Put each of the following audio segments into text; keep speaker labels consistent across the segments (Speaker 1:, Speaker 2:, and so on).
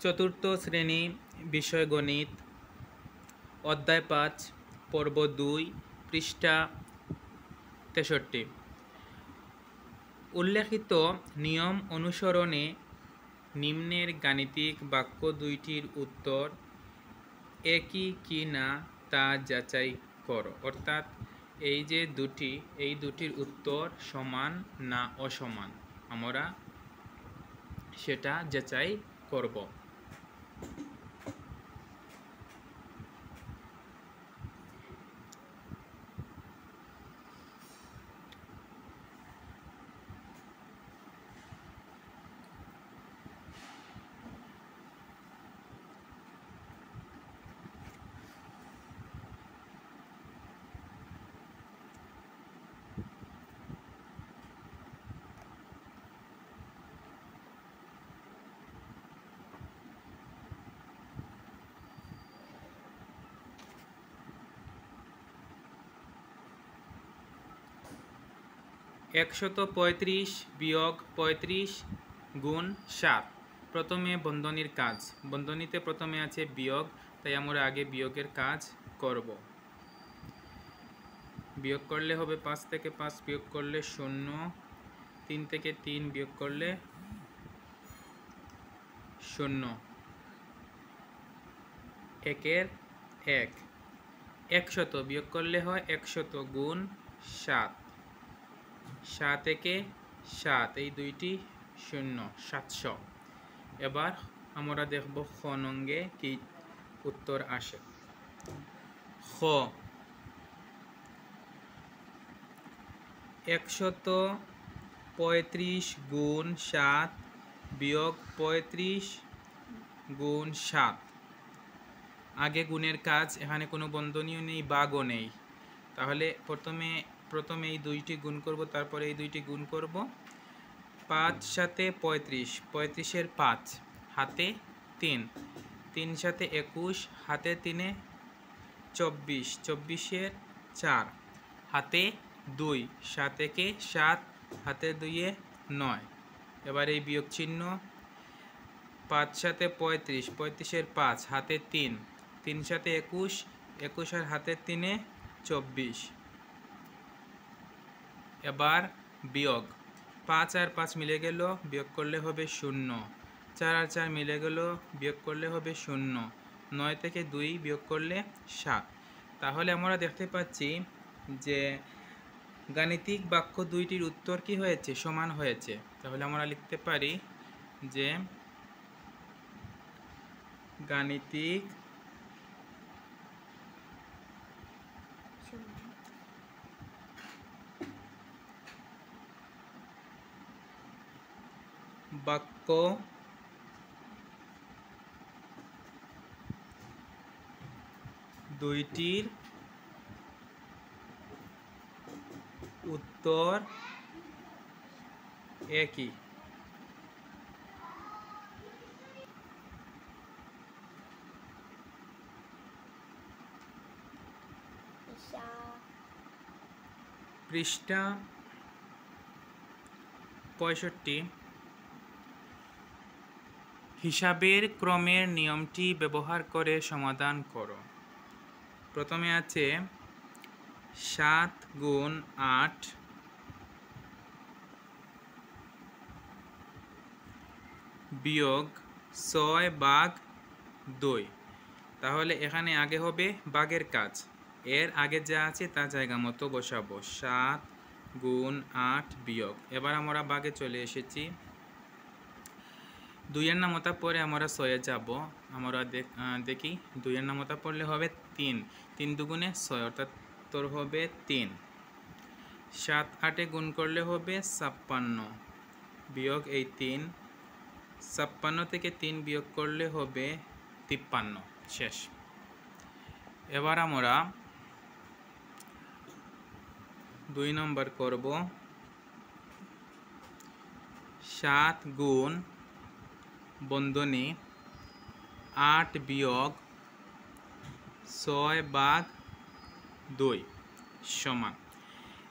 Speaker 1: চতুর্থ শ্রেণী বিষয় গণিত অধ্যায় 5 পর্ব 2 পৃষ্ঠা 63 উল্লেখিত নিয়ম অনুসরণে নিম্নের গাণিতিক বাক্য দুইটির উত্তর একই কি না তা যাচাই করো। অর্থাৎ এই যে এই দুটির উত্তর সমান না অসমান আমরা সেটা যাচাই করব। একশত 35 বিয়োগ 35 গুণ 7। প্রথমে বন্ধনীর কাজ, বন্ধনীতে প্রথমে আছে বিয়োগ, তাই আমরা আগে বিয়োগের কাজ করব। বিয়োগ করলে হবে 5 থেকে 5 বিয়োগ করলে 0, 3 থেকে 3 বিয়োগ করলে 0, 1-এর 1। 100 বিয়োগ করলে হয় 100 গুণ 7, 7 একে 7, এই দুইটি 0, 700। এবার আমরা দেখব খ নঙ্গে কি উত্তর আসে। খ 135 গুণ 7 বিয়োগ 35 গুণ 7। আগে গুণের কাজ, এখানে কোনো বন্ধনীও নেই, বাগও নেই, তাহলে প্রথমে এই দুইটি গুণ করব, তারপরে এই দুইটি গুণ করব। 5 সাথে 35, 35-এর 5 হাতে 3, 3 সাথে 21 হাতে 3-এ 24, 24-এর 4 হাতে 2, 7 একে 7 হাতে 2-এ 9। এবার এই বিয়োগ চিহ্ন, 5 সাথে 35, 35-এর 5 হাতে 3, 3 সাথে 21, 21 আর হাতে 3-এ 24। এবার বিয়োগ, 5 আর 5 মিলে গেল, বিয়োগ করলে হবে 0, 4 আর 4 মিলে গেল, বিয়োগ করলে হবে 0, 9 থেকে 2 বিয়োগ করলে 7। তাহলে আমরা দেখতে পাচ্ছি যে গাণিতিক বাক্য দুইটির উত্তর কি হয়েছে, সমান হয়েছে। তাহলে আমরা লিখতে পারি যে গাণিতিক বাক্য দুইটির উত্তর একই। পৃষ্ঠা 65 হিসাবের ক্রমের নিয়মটি ব্যবহার করে সমাধান করো। প্রথমে আছে 7 গুণ 8 বিয়োগ 6 ভাগ 2। তাহলে এখানে আগে হবে ভাগের কাজ, এর আগে যা আছে তা জায়গা মতো বসাবো। 7 গুণ 8 বিয়োগ, এবার আমরা ভাগে চলে এসেছি। 2-এর নামতা পরে আমরা 6-এ যাব। আমরা দেখি 2-এর নামতা পড়লে হবে 3, 3 দুগুণে 6, অর্থাৎ তোর হবে 3। 7 8-এ গুণ করলে হবে 56 বিয়োগ এই 3, 56 থেকে 3 বিয়োগ করলে হবে 53। শেষ। এবার আমরা 2 নম্বর করব। 7 গুণ বন্ধনী 8 বিয়োগ 6 ভাগ 2 সমান।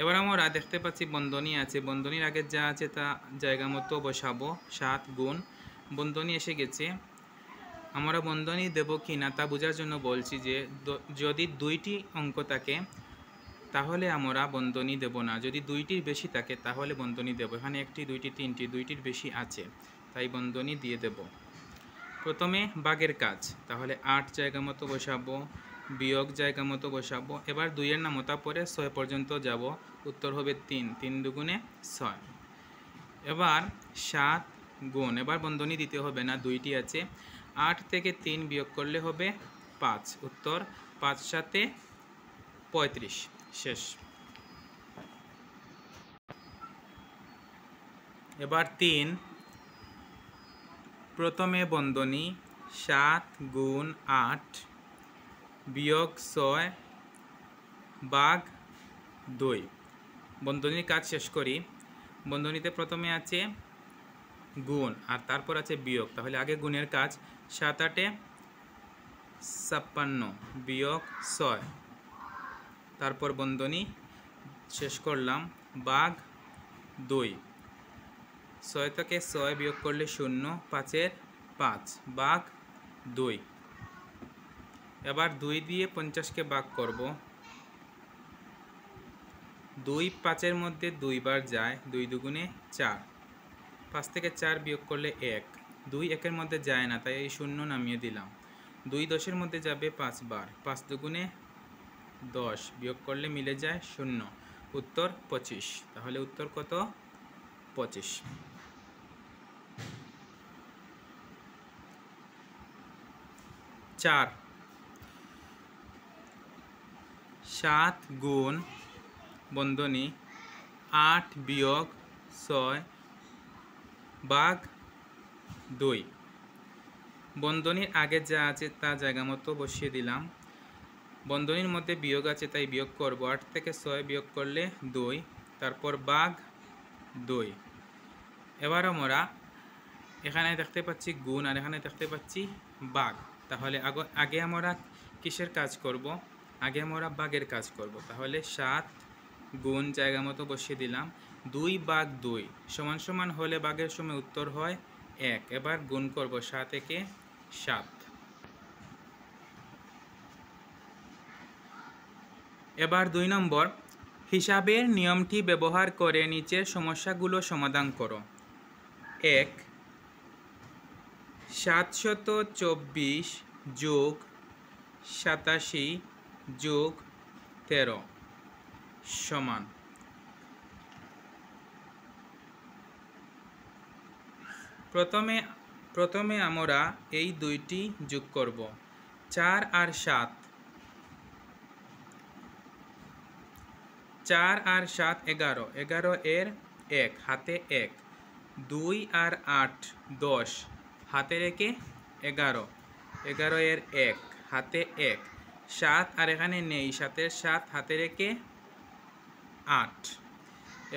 Speaker 1: এবার আমরা দেখতে পাচ্ছি বন্ধনী আছে, বন্ধনীর আগে যা আছে তা জায়গা মতো বসাবো। 7 গুণ বন্ধনী এসে গেছে, আমরা বন্ধনী দেব কি না তা বোঝার জন্য বলছি যে যদি দুইটি অঙ্ক থাকে তাহলে আমরা বন্ধনী দেব না, যদি দুইটির বেশি থাকে তাহলে বন্ধনী দেব। এখানে একটি, দুইটি, তিনটি, দুইটির বেশি আছে তাই বন্ধনী দিয়ে দেব। প্রথমে ভাগের কাজ, তাহলে 8 জায়গা মতো বসাবো, বিয়োগ জায়গা মতো বসাবো। এবার 2-এর নামতা পরে 6 পর্যন্ত যাব, উত্তর হবে 3, 3 দুগুণে 6। এবার 7 গুণ, এবার বন্ধনী দিতে হবে না, দুইটি আছে। 8 থেকে 3 বিয়োগ করলে হবে 5, উত্তর 5 সাথে 35, শেষ। এবার 3, প্রথমে বন্ধনী 7 গুণ 8 বিয়োগ 6 ভাগ 2। বন্ধনীর কাজ শেষ করি। বন্ধনীতে প্রথমে আছে গুণ আর তারপর আছে বিয়োগ, তাহলে আগে গুণের কাজ। 7 8 56 বিয়োগ 6, তারপর বন্ধনী শেষ করলাম, ভাগ 2। 6 থেকে 6 বিয়োগ করলে 0, 5-এর 5 ভাগ 2। এবার 2 দিয়ে 50-কে ভাগ করব। 2 5-এর মধ্যে 2 বার যায়, 2 দুগুণে 4। 5 থেকে 4 বিয়োগ করলে 1, 2 1-এর মধ্যে যায় না তাই এই 0 নামিয়ে দিলাম। 2 10-এর মধ্যে যাবে 5 বার, 5 দুগুণে 10, বিয়োগ করলে মিলে যায় 0, উত্তর 25। তাহলে উত্তর কত? 25। 4, 7 গুণ বন্ধনী 8 বিয়োগ 6 ভাগ 2। বন্ধনীর আগে যা আছে তা জায়গা মতো বসিয়ে দিলাম। বন্ধনীর মধ্যে বিয়োগ আছে তাই বিয়োগ করব। 8 থেকে 6 বিয়োগ করলে 2, তারপর ভাগ 2। এবার আমরা এখানে দেখতে পাচ্ছি গুণ আর এখানে দেখতে পাচ্ছি ভাগ, তাহলে আগে আমরা কিসের কাজ করব? আগে আমরা ভাগের কাজ করব। তাহলে 7 গুণ জায়গা মতো বসিয়ে দিলাম। 2 ভাগ 2 সমান সমান হলে ভাগের সময় উত্তর হয় 1। এবার গুণ করব 7 থেকে 7। এবার 2 নম্বর, হিসাবের নিয়মটি ব্যবহার করে নিচের সমস্যাগুলো সমাধান করো। 1, 724 যোগ 87 যোগ 13 সমান। প্রথমে আমরা এই দুইটি যোগ করব। 4 আর 7, 4 আর 7 11, 11 এর 1 হাতে 1। 2 আর 8 10, হাতে রেখে 11, 11 এর 1 হাতে 1। 7 আর এখানে নেই, 7-এর 7 হাতে রেখে 8।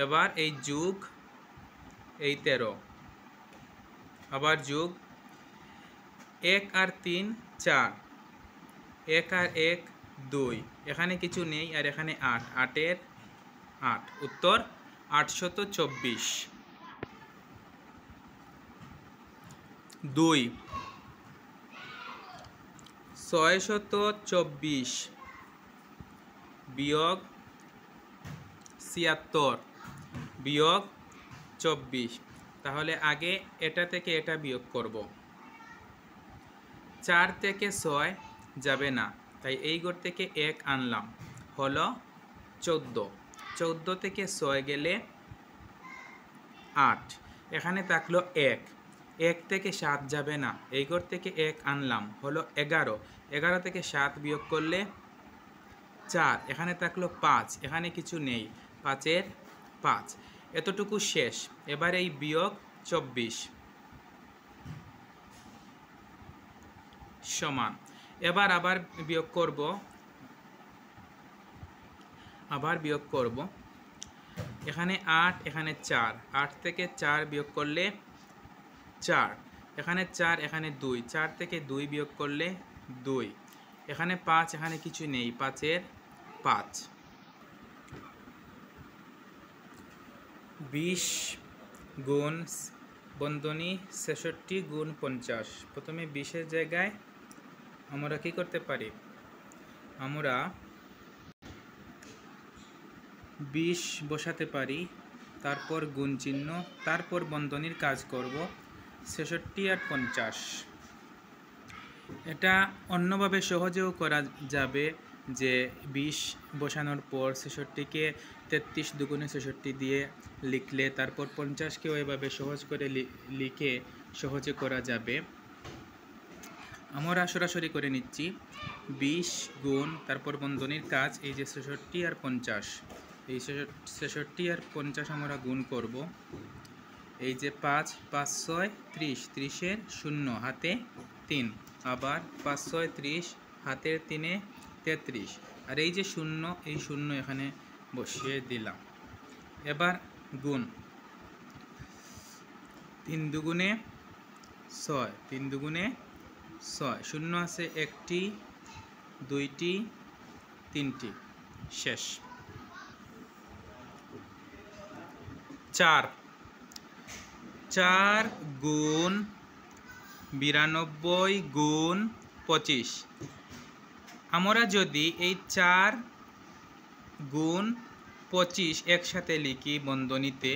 Speaker 1: এবার এই যোগ, এই 13, আবার যোগ। 1 আর 3 4, 1 আর 1 2, এখানে কিছু নেই আর এখানে 8, 8-এর 8, উত্তর 824। 2, 624 বিয়োগ 76 বিয়োগ 24, তাহলে আগে এটা থেকে এটা বিয়োগ করব। 4 থেকে 6 যাবে না তাই এই ঘর থেকে 1 আনলাম, হলো 14। 14 থেকে 6 গেলে 8, এখানে থাকলো 1। 1 থেকে 7 যাবে না, এই ঘর থেকে 1 আনলাম, হলো 11। 11 থেকে 7 বিয়োগ করলে 4, এখানে থাকলো 5, এখানে কিছু নেই, 5-এর 5, এতটুকু শেষ। এবার এই বিয়োগ 24 সমান। এবার আবার বিয়োগ করব, এখানে 8, এখানে 4, 8 থেকে 4 বিয়োগ করলে 4, এখানে 4, এখানে 2, 4 থেকে 2 বিয়োগ করলে 2, এখানে 5, এখানে কিছু নেই, 5-এর 5। 20 গুণ বন্ধনী ৬৬ গুণ ৫০। প্রথমে ২০-এর জায়গায় আমরা কি করতে পারি, আমরা ২০ বসাতে পারি, তারপর গুণ চিহ্ন, তারপর বন্ধনীর কাজ করব ৬৬ আর ৫০। এটা অন্যভাবে সহজেও করা যাবে, যে ২০ বসানোর পর ৬৬-কে ৩৩ দুগুণে ৬৬ দিয়ে লিখলে তারপর ৫০-কেও এভাবে সহজ করে লিখে সহজে করা যাবে। আমরা সরাসরি করে নিচ্ছি ২০ গুণ তারপর বন্ধনীর কাজ, এই যে ৬৬ আর ৫০, এই ৬৬ আর ৫০ আমরা গুণ করব। এই যে ৫, ৫, ৬, ৩০, ৩০-এর ০ হাতে ৩, আবার ৫, ৬, ৩০ হাতের ৩-এ ৩৩, আর এই যে ০, এই ০ এখানে বসিয়ে দিলাম। এবার গুণ ৩ দুগুণে ৬, ৩ দুগুণে ৬, ০ আছে ১টি, ২টি, ৩টি, শেষ। ৪ গুণ ৯২ গুণ ২৫। আমরা যদি এই ৪ গুণ ২৫ একসাথে লিখি বন্ধনীতে,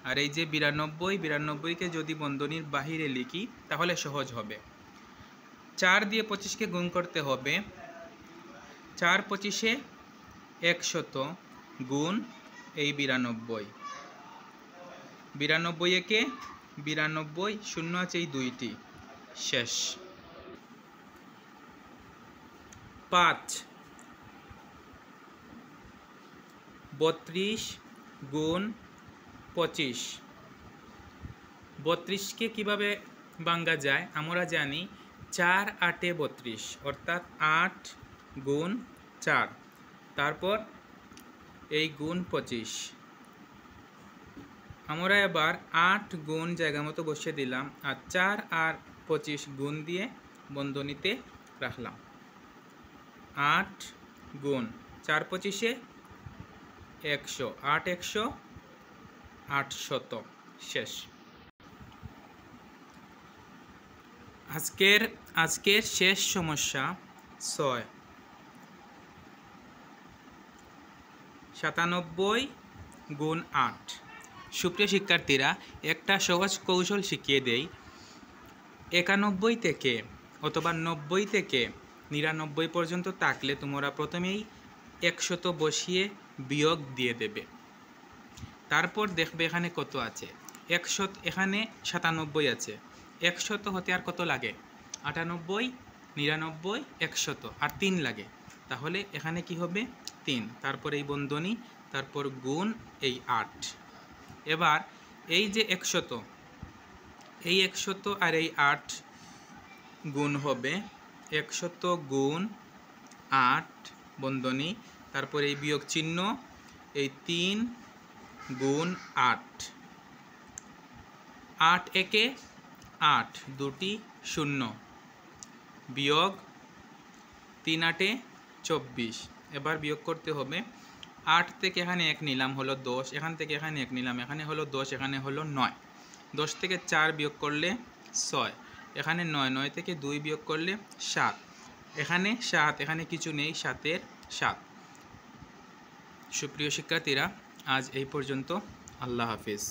Speaker 1: আর এই যে ৯২-কে যদি বন্ধনীর বাহিরে লিখি তাহলে সহজ হবে। ৪ দিয়ে ২৫-কে গুণ করতে হবে, ৪ ২৫-এ ১০০ গুণ এই ৯২, ৯২-একে ৯২, ০ আছে এই ২টি, শেষ। ৫ ৩২ গুণ ২৫। ৩২-কে কীভাবে ভাঙা যায় আমরা জানি, ৪ ৮-এ ৩২, অর্থাৎ ৮ গুণ ৪, তারপর এই গুণ ২৫। আমরা এবার ৮ গুণ জায়গা মতো বসিয়ে দিলাম, আর ৪ আর ২৫ গুণ দিয়ে বন্ধনীতে রাখলাম। ৮ গুণ ৪ ২৫-এ ১০০, ৮ ১০০, ৮০০, শেষ। আজকের শেষ সমস্যা ৬, ৯৭ গুণ ৮। সুপ্রিয় শিক্ষার্থীরা, একটা সহজ কৌশল শিখিয়ে দেই। ৯১ থেকে অথবা ৯০ থেকে ৯৯ পর্যন্ত থাকলে তোমরা প্রথমেই ১০০ বসিয়ে বিয়োগ দিয়ে দেবে, তারপর দেখবে এখানে কত আছে। ১০০ এখানে ৯৭ আছে, ১০০ হতে আর কত লাগে? ৯৮, ৯৯, ১০০, আর ৩ লাগে, তাহলে এখানে কি হবে? ৩, তারপর এই বন্ধনী, তারপর গুণ এই ৮। এবার এই যে ১০০, এই ১০০ আর এই ৮ গুণ হবে ১০০ গুণ ৮ বন্ধনী, তারপর এই বিয়োগ চিহ্ন, এই ৩ গুণ ৮, ৮ একে ৮, দুটি ০, বিয়োগ ৩ ৮-এ ২৪। এবার বিয়োগ করতে হবে, ৮ থেকে এখানে ১ নিলাম হলো ১০, এখান থেকে এখানে ১ নিলাম, এখানে হলো ১০, এখানে হলো ৯, ১০ থেকে ৪ বিয়োগ করলে ৬, এখানে ৯, ৯ থেকে ২ বিয়োগ করলে ৭, এখানে ৭, এখানে কিছু নেই, ৭-এর ৭। সুপ্রিয় শিক্ষার্থীরা, আজ এই পর্যন্ত। আল্লাহ হাফিজ।